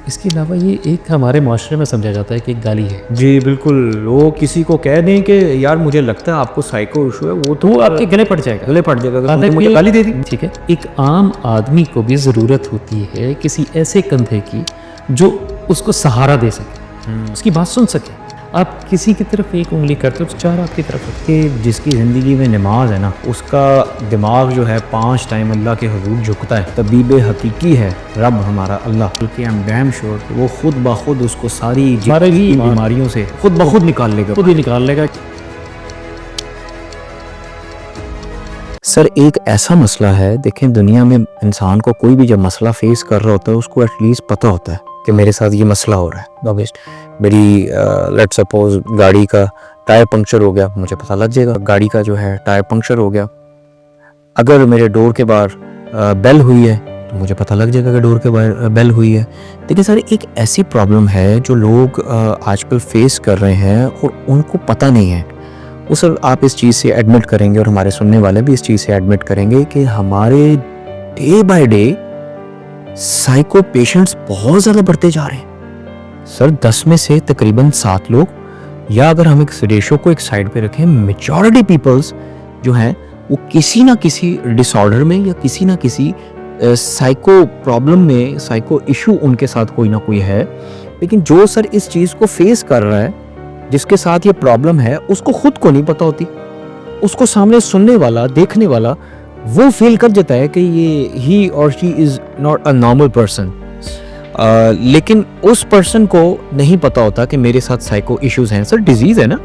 इसके अलावा ये एक हमारे माशरे में समझा जाता है कि एक गाली है। जी बिल्कुल, वो किसी को कह दें कि यार मुझे लगता है आपको साइको इशू है, वो तो वो आपके गले पड़ जाएगा। गले पड़ जाएगा, अगर हालांकि मुझे गाली दे दी। ठीक है, एक आम आदमी को भी ज़रूरत होती है किसी ऐसे कंधे की जो उसको सहारा दे सके, उसकी बात सुन सके। आप किसी की तरफ एक उंगली करते हो तो चार आपकी तरफ होती है। कि जिसकी ज़िंदगी में नमाज है ना, उसका दिमाग जो है 5 टाइम अल्लाह के हुजूर झुकता है। तबीब हकीकी है रब हमारा अल्लाह, बल्कि आई एम डैम श्योर कि वो खुद ब खुद उसको सारी हमारे भी बीमारियों से खुद ब खुद निकाल लेगा, खुद ही निकाल लेगा। सर एक ऐसा मसला है, देखें दुनिया में इंसान को कोई भी जब मसला फेस कर रहा होता है उसको एटलीस्ट पता होता है कि मेरे साथ ये मसला हो रहा है। ऑब्वियसली मेरी लेट्स सपोज गाड़ी का टायर पंक्चर हो गया, मुझे पता लग जाएगा गाड़ी का जो है टायर पंक्चर हो गया। अगर मेरे डोर के बाहर बेल हुई है तो मुझे पता लग जाएगा कि डोर के बाहर बेल हुई है। देखिए सर एक ऐसी प्रॉब्लम है जो लोग आजकल फेस कर रहे हैं और उनको पता नहीं है। वो सर आप इस चीज़ से एडमिट करेंगे और हमारे सुनने वाले भी इस चीज़ से एडमिट करेंगे कि हमारे day by day psycho patients बहुत ज़्यादा बढ़ते जा रहे हैं। सर 10 में से तकरीबन 7 लोग, या अगर हम एक रेशो को एक साइड पे रखें, मेजॉरिटी पीपल्स जो हैं वो किसी ना किसी डिसऑर्डर में या किसी ना किसी साइको प्रॉब्लम में, साइको इशू उनके साथ कोई ना कोई है। लेकिन जो सर इस चीज़ को फेस कर रहा है, जिसके साथ ये प्रॉब्लम है, उसको खुद को नहीं पता होती। उसको सामने सुनने वाला, देखने वाला वो फील कर जाता है कि ये ही और she is not a normal person. लेकिन उस पर्सन को नहीं पता होता कि मेरे साथ साइको इश्यूज हैं। सर डिजीज़ है ना,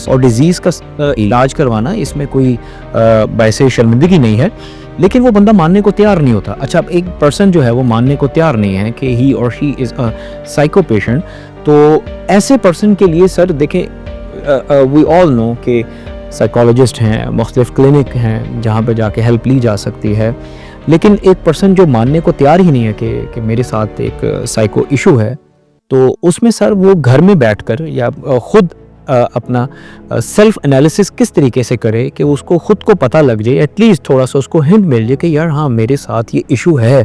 और डिजीज़ का इलाज करवाना इसमें कोई वैसे शर्मिंदगी नहीं है, लेकिन वो बंदा मानने को तैयार नहीं होता। अच्छा, एक पर्सन जो है वो मानने को तैयार नहीं है कि ही और she is a psycho patient, तो ऐसे पर्सन के लिए सर देखें, वी ऑल नो कि साइकोलॉजिस्ट हैं, मुख्तलिफ क्लिनिक हैं जहाँ पे जाके हेल्प ली जा सकती है। लेकिन एक पर्सन जो मानने को तैयार ही नहीं है कि मेरे साथ एक साइको इशू है, तो उसमें सर वो घर में बैठकर या खुद अपना सेल्फ एनालिसिस किस तरीके से करे कि उसको खुद को पता लग जाए, एटलीस्ट थोड़ा सा उसको हिंट मिल जाए कि यार हाँ मेरे साथ ये इशू है,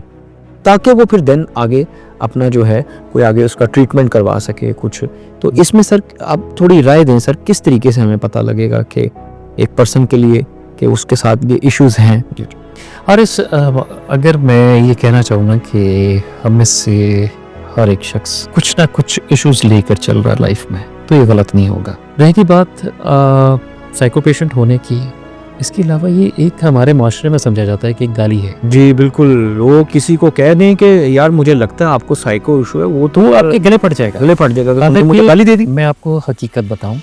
ताकि वो फिर देन आगे अपना जो है कोई आगे उसका ट्रीटमेंट करवा सके कुछ। तो इसमें सर आप थोड़ी राय दें सर, किस तरीके से हमें पता लगेगा कि एक पर्सन के लिए कि उसके साथ ये इश्यूज हैं। और इस अगर मैं ये कहना चाहूँगा कि हम में से हर एक शख्स कुछ ना कुछ इश्यूज लेकर चल रहा है लाइफ में, तो ये गलत नहीं होगा। रहेगी बात साइको पेशेंट होने की, इसके अलावा ये एक हमारे माशरे में समझा जाता है कि एक गाली है। जी बिल्कुल, वो किसी को कह दें कि यार मुझे लगता है आपको साइको इशू है, वो तो आपके गले पड़ जाएगा, गले पड़ जाएगा, अगर मुझे गाली दे दी। मैं आपको हकीकत बताऊं,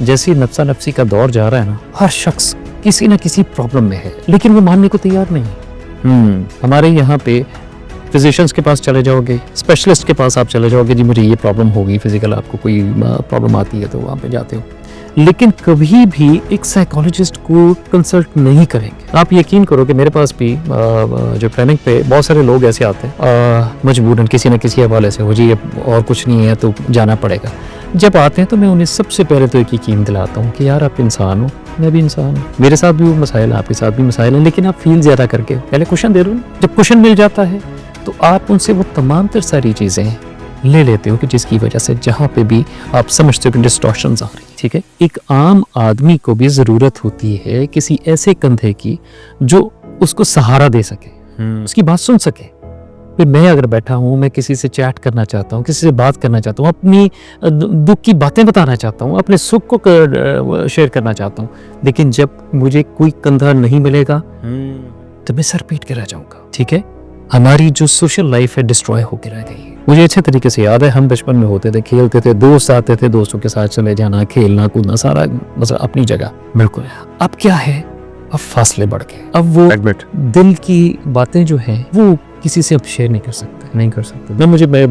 जैसे नफ्सा नफ्सी का दौर जा रहा है ना, हर शख्स किसी ना किसी प्रॉब्लम में है, लेकिन वो मानने को तैयार नहीं है। हमारे यहाँ पे फिजिशियंस के पास चले जाओगे, स्पेशलिस्ट के पास आप चले जाओगे, जी मुझे ये प्रॉब्लम होगी, फिजिकल आपको कोई प्रॉब्लम आती है तो वहाँ पे जाते हो, लेकिन कभी भी एक साइकोलॉजिस्ट को कंसल्ट नहीं करेंगे। आप यकीन करो कि मेरे पास भी जो ट्रेनिंग पे बहुत सारे लोग ऐसे आते हैं मजबूरन किसी न किसी हवाले से, हो जी और कुछ नहीं है तो जाना पड़ेगा। जब आते हैं तो मैं उन्हें सबसे पहले तो एक ही यकीन दिलाता हूँ कि यार आप इंसान हो, मैं भी इंसान हूँ, मेरे साथ भी वो मसाइल, आपके साथ भी मसाइल हैं, लेकिन आप फील ज़्यादा करके पहले क्वेश्चन दे रहे हो। जब क्वेश्चन मिल जाता है तो आप उनसे वो तमाम तर सारी चीज़ें ले लेते हो कि जिसकी वजह से जहाँ पे भी आप समझते हो कि डिस्टॉर्शंस आ रही, ठीक है। एक आम आदमी को भी ज़रूरत होती है किसी ऐसे कंधे की जो उसको सहारा दे सके, उसकी बात सुन सके। फिर मैं अगर बैठा हूँ, मैं किसी से चैट करना चाहता हूँ, किसी से बात करना चाहता हूँ, अपनी दुख की बातें बताना चाहता हूँ, अपने सुख को शेयर करना चाहता हूँ, लेकिन जब मुझे कोई कंधा नहीं मिलेगा तो मैं सर पीट के रह जाऊँगा, ठीक है। हमारी जो सोशल लाइफ है डिस्ट्रॉय होकर रह गई है। मुझे अच्छे तरीके से याद है, हम बचपन में होते थे, खेलते थे, दोस्त आते थे, दोस्तों के साथ चले जाना, खेलना कूदना, सारा मतलब अपनी जगह। बिल्कुल। अब क्या है, अब फासले बढ़ गए। अब वो दिल की बातें जो हैं वो किसी से अब शेयर नहीं कर सकते। मैं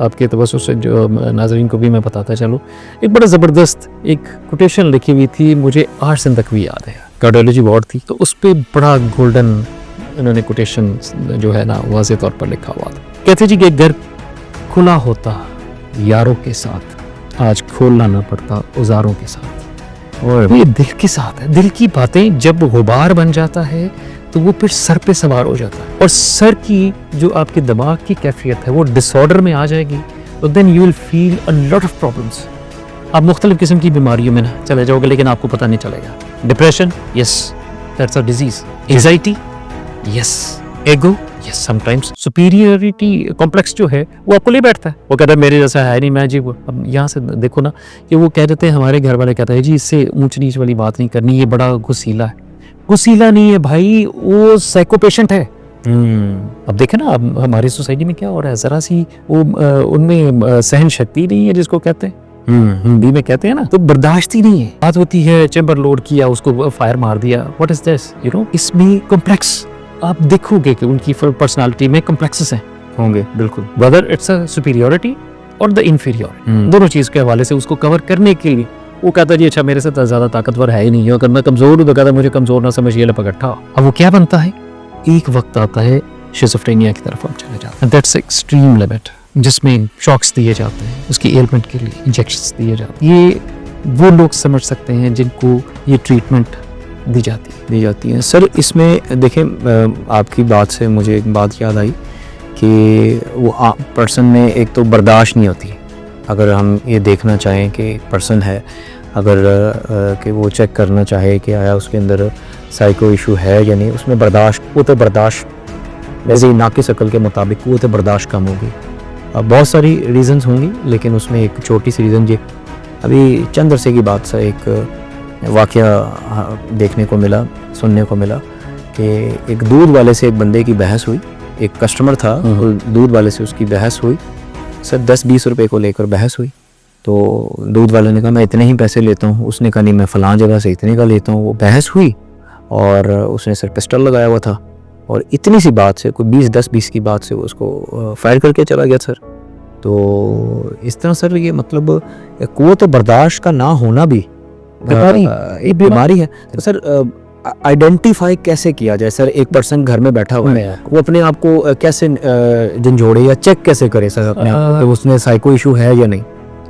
आपके तवज्जो से जो नाज़रीन को भी मैं बताता चलूँ, एक बड़ा ज़बरदस्त एक कोटेशन लिखी हुई थी, मुझे आज दिन तक भी याद है। कार्डियोलॉजी वार्ड थी, तो उस पर बड़ा गोल्डन इन्होंने कोटेशन जो है ना वाज़े तौर पर लिखा हुआ था। कहते जी कि घर खुला होता यारों के साथ, आज खोलना ना पड़ता औजारों के साथ। और ये दिल के साथ है। दिल की बातें जब गुबार बन जाता है तो वो फिर सर पे सवार हो जाता है, और सर की जो आपके दिमाग की कैफियत है वो डिसऑर्डर में आ जाएगी, तो then you will feel a lot of problems. आप मुख्तलिफ किस्म की बीमारियों में ना चले जाओगे लेकिन आपको पता नहीं चलेगा। Depression, yes that's a disease. Anxiety, yes. एगो, यस समटाइम्स। सुपीरियरिटी कॉम्प्लेक्स जो है वो आपको ले बैठता है, वो कहता है मेरे जैसा है नहीं, मैं जी वो। अब यहाँ से देखो ना कि वो कह देते हैं, हमारे घर वाले कहते हैं जी इससे ऊंच नीच वाली बात नहीं करनी, ये बड़ा गुस्सीला है। गुस्सीला नहीं है भाई, वो साइको पेशेंट है। अब देखे ना अब हमारी सोसाइटी में क्या हो रहा है, जरा सी वो उनमें सहन शक्ति नहीं है जिसको कहते हैं, हिंदी में कहते हैं ना, तो बर्दाश्त ही नहीं है। बात होती है चैम्बर लोड किया, उसको फायर मार दिया, what is this, you know. इसमें कॉम्प्लेक्स आप देखोगे कि उनकी पर्सनालिटी में कॉम्प्लेक्सेस हैं, होंगे बिल्कुल। वेदर इट्स अ सुपीरियरिटी और द इनफीरियर, दोनों चीज के हवाले से उसको कवर करने के लिए वो कहता है जी अच्छा मेरे से ज्यादा ताकतवर है ही नहीं है, अगर मैं कमजोर हूं तो कहता है मुझे कमजोर ना समझ, ये लपकट्ठा। अब वो क्या बनता है, एक वक्त आता है शिज़ोफ्रेनिया की तरफ हम चले जाते हैं, दैट्स एक्सट्रीम लिमिट, जिसमें शॉक्स दिए जाते हैं, उसकी एलिमेंट के लिए इंजेक्शंस दिए जाते हैं। ये वो लोग समझ सकते हैं जिनको ये ट्रीटमेंट दी जाती है। सर इसमें देखें, आपकी बात से मुझे एक बात याद आई कि वो पर्सन में एक तो बर्दाश्त नहीं होती। अगर हम ये देखना चाहें कि पर्सन है, अगर कि वो चेक करना चाहे कि आया उसके अंदर साइको इशू है या नहीं, उसमें बर्दाश्त वैसे ही नाकिस अकल के मुताबिक क़ुव्वत बर्दाश्त कम होगी। अब बहुत सारी रीज़न्स होंगी, लेकिन उसमें एक छोटी सी रीज़न ये अभी चंद अरसे की बात से एक वाक़या देखने को मिला, सुनने को मिला कि एक दूध वाले से एक बंदे की बहस हुई। एक कस्टमर था, दूध वाले से उसकी बहस हुई सर, 10-20 रुपए को लेकर बहस हुई। तो दूध वाले ने कहा मैं इतने ही पैसे लेता हूँ, उसने कहा नहीं मैं फ़लाँ जगह से इतने का लेता हूँ। वो बहस हुई और उसने सर पिस्टल लगाया हुआ था, और इतनी सी बात से, कोई 10-20 की बात से वो उसको फायर करके चला गया सर। तो इस तरह सर ये मतलब क़ुव्वत बर्दाश्त का ना होना भी एक बीमारी है। तो सर आइडेंटिफाई कैसे किया जाए सर, एक पर्सन घर में बैठा हुआ है, वो अपने आप को कैसे झंझोड़े या चेक कैसे करे सर अपने आप को, उसमें साइको इशू है या नहीं?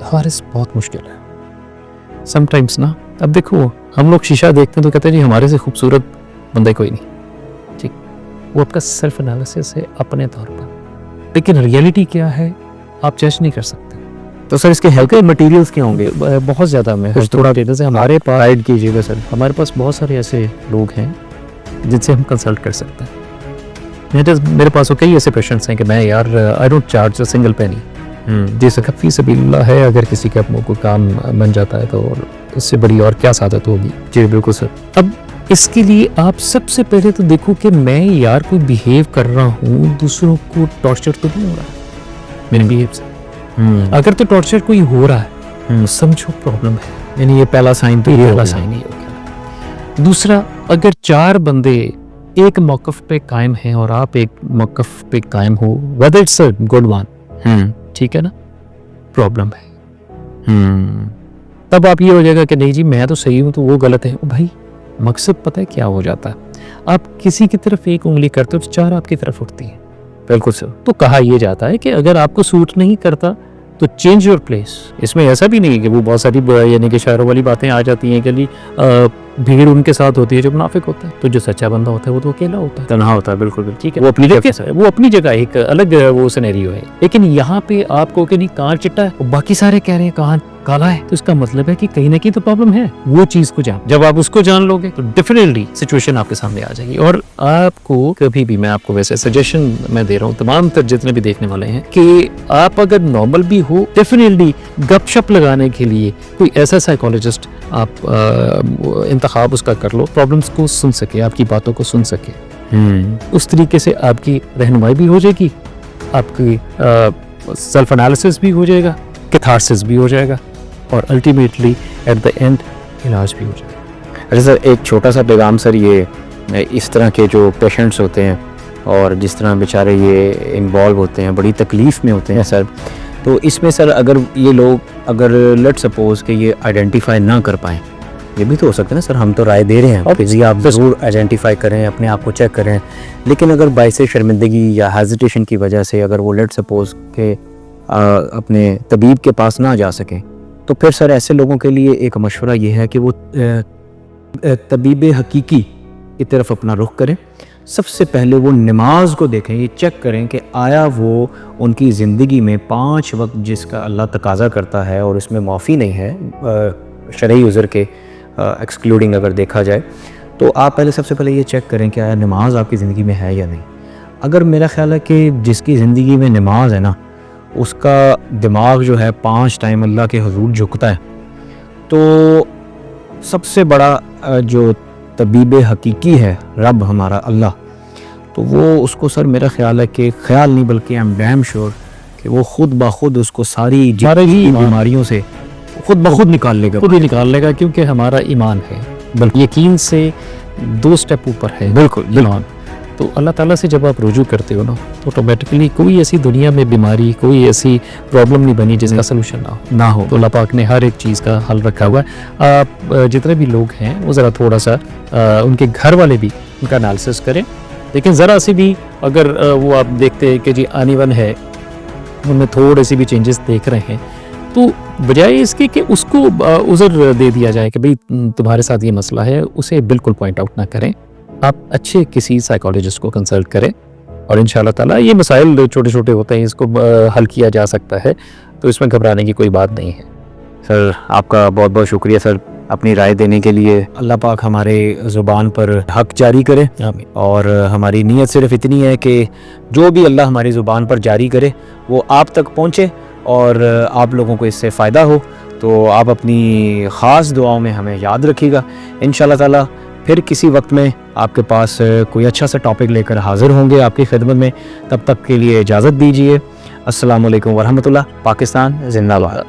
हारिस बहुत मुश्किल है समटाइम्स ना। अब देखो हम लोग शीशा देखते हैं तो कहते हैं जी हमारे से खूबसूरत बंदे कोई नहीं, ठीक, वो आपका सेल्फ एनालिसिस है अपने तौर पर, लेकिन रियलिटी क्या है आप जज नहीं कर सकते। तो सर इसके हेल्थ के मटेरियल्स क्या होंगे? बहुत ज़्यादा मैं थोड़ा डेटा से हमारे पास गाइड कीजिएगा सर। हमारे पास बहुत सारे ऐसे लोग हैं जिनसे हम कंसल्ट कर सकते हैं। मेरे पास कई ऐसे पेशेंट्स हैं कि मैं यार I don't charge a single penny, जैसे फी सबीलिल्लाह है, अगर किसी का कोई काम बन जाता है तो उससे बड़ी और क्या सादत होगी। जी बिल्कुल सर। अब इसके लिए आप सबसे पहले तो देखो कि मैं यार कोई बिहेव कर रहा हूँ, दूसरों को टॉर्चर तो नहीं हो रहा है मेरे बिहेव से। अगर तो टॉर्चर कोई हो रहा है समझो प्रॉब्लम है, यानी ये पहला साइन तो पहला साइन ही हो गया। दूसरा, अगर 4 बंदे एक मौक़िफ़ पे कायम हैं और आप एक मौक़िफ़ पे कायम हो, whether it's a good one, ठीक है ना, प्रॉब्लम है। तब आप ये हो जाएगा कि नहीं जी मैं तो सही हूँ तो वो गलत है। भाई मकसद पता है क्या हो जाता है, आप किसी की तरफ एक उंगली करते हो तो 4 आपकी तरफ उठती है। बिल्कुल सर। तो कहा यह जाता है कि अगर आपको सूट नहीं करता तो चेंज योर प्लेस। इसमें ऐसा भी नहीं है कि वो बहुत सारी यानी कि शायरों वाली बातें आ जाती हैं कि भीड़ उनके साथ होती है जो मुनाफिक होता है, तो जो सच्चा बंदा होता है वो तो अकेला होता है, तन्हा होता है। बिल्कुल बिल्कुल ठीक है, वो अपनी जगह एक अलग वो सिनेरियो है। लेकिन यहाँ पे आपको कि नहीं कार चिट्टा है, बाकी सारे कह रहे हैं कहाँ काला है, तो इसका मतलब है कि कहीं ना कहीं तो प्रॉब्लम है। वो चीज को जान, जब आप उसको जान लोगे तो डेफिनेटली सिचुएशन आपके सामने आ जाएगी। और आपको कभी भी, मैं आपको वैसे सजेशन मैं दे रहा हूँ तमाम तर जितने भी देखने वाले हैं, कि आप अगर नॉर्मल भी हो डेफिनेटली गपशप लगाने के लिए कोई ऐसा साइकोलॉजिस्ट आप इंतखाब उसका कर लो, प्रॉब्लम्स को सुन सके, आपकी बातों को सुन सके। उस तरीके से आपकी रहनुमाई भी हो जाएगी, आपकी सेल्फ एनालिसिस भी हो जाएगा, कैथारसिस भी हो जाएगा, और अल्टीमेटली एट द एंड इलाज भी हो जाएगा। अच्छा सर, एक छोटा सा पैगाम सर, ये इस तरह के जो पेशेंट्स होते हैं और जिस तरह बेचारे ये इन्वॉल्व होते हैं, बड़ी तकलीफ़ में होते हैं सर, तो इसमें सर अगर ये लोग अगर लेट सपोज कि ये आइडेंटिफाई ना कर पाएँ, ये भी तो हो सकता है ना सर, हम तो राय दे रहे हैं कि आप ज़रूर आइडेंटिफाई करें, अपने आप को चेक करें, लेकिन अगर बाइस शर्मिंदगी या हेजिटेशन की वजह से अगर वो लेट सपोज के अपने तबीब के पास ना जा सकें, तो फिर सर ऐसे लोगों के लिए एक मशवरा ये है कि वो तबीब हकीकी की तरफ अपना रुख करें, सबसे पहले वो नमाज को देखें, ये चेक करें कि आया वो उनकी ज़िंदगी में 5 वक्त जिसका अल्लाह तकाज़ा करता है और इसमें माफ़ी नहीं है शरई उज़र के एक्सक्लूडिंग अगर देखा जाए, तो आप पहले सबसे पहले ये चेक करें कि आया नमाज आपकी ज़िंदगी में है या नहीं। अगर मेरा ख्याल है कि जिसकी ज़िंदगी में नमाज है ना, उसका दिमाग जो है 5 टाइम अल्लाह के हुजूर झुकता है, तो सबसे बड़ा जो तबीब हकीकी है रब हमारा अल्लाह, तो वो उसको सर मेरा ख्याल है कि ख्याल नहीं बल्कि आई एम डैम श्योर कि वो खुद ब खुद उसको सारी बीमारियों से खुद ब खुद निकाल लेगा, खुद ही निकाल लेगा, क्योंकि हमारा ईमान है, बल्कि यकीन से 2 स्टेप ऊपर है। बिल्कुल ईमान। तो अल्लाह ताला से जब आप रुजू करते हो ना, तो ऑटोमेटिकली कोई ऐसी दुनिया में बीमारी, कोई ऐसी प्रॉब्लम नहीं बनी जिसका सोल्यूशन ना हो। तो अल्लाह पाक ने हर एक चीज़ का हल रखा हुआ है। आप जितने भी लोग हैं वो ज़रा थोड़ा सा उनके घर वाले भी उनका एनालिसिस करें, लेकिन ज़रा सी भी अगर वो आप देखते हैं कि जी आनीवन है, उनमें थोड़े से भी चेंजेस देख रहे हैं, तो बजाय इसके कि उसको उज़र दे दिया जाए कि भाई तुम्हारे साथ ये मसला है, उसे बिल्कुल पॉइंट आउट ना करें। आप अच्छे किसी साइकोलॉजिस्ट को कंसल्ट करें और इंशाल्लाह ताला ये मसाइल छोटे छोटे होते हैं, इसको हल किया जा सकता है, तो इसमें घबराने की कोई बात नहीं है। सर आपका बहुत बहुत शुक्रिया सर अपनी राय देने के लिए। अल्लाह पाक हमारे ज़ुबान पर हक जारी करे, और हमारी नीयत सिर्फ इतनी है कि जो भी अल्लाह हमारी ज़ुबान पर जारी करे वो आप तक पहुँचे और आप लोगों को इससे फ़ायदा हो। तो आप अपनी ख़ास दुआओं में हमें याद रखिएगा। इंशाल्लाह ताला फिर किसी वक्त में आपके पास कोई अच्छा सा टॉपिक लेकर हाज़िर होंगे आपकी खिदमत में। तब तक के लिए इजाज़त दीजिए। अस्सलामु अलैकुम वरहमतुल्लाह। पाकिस्तान जिंदाबाद।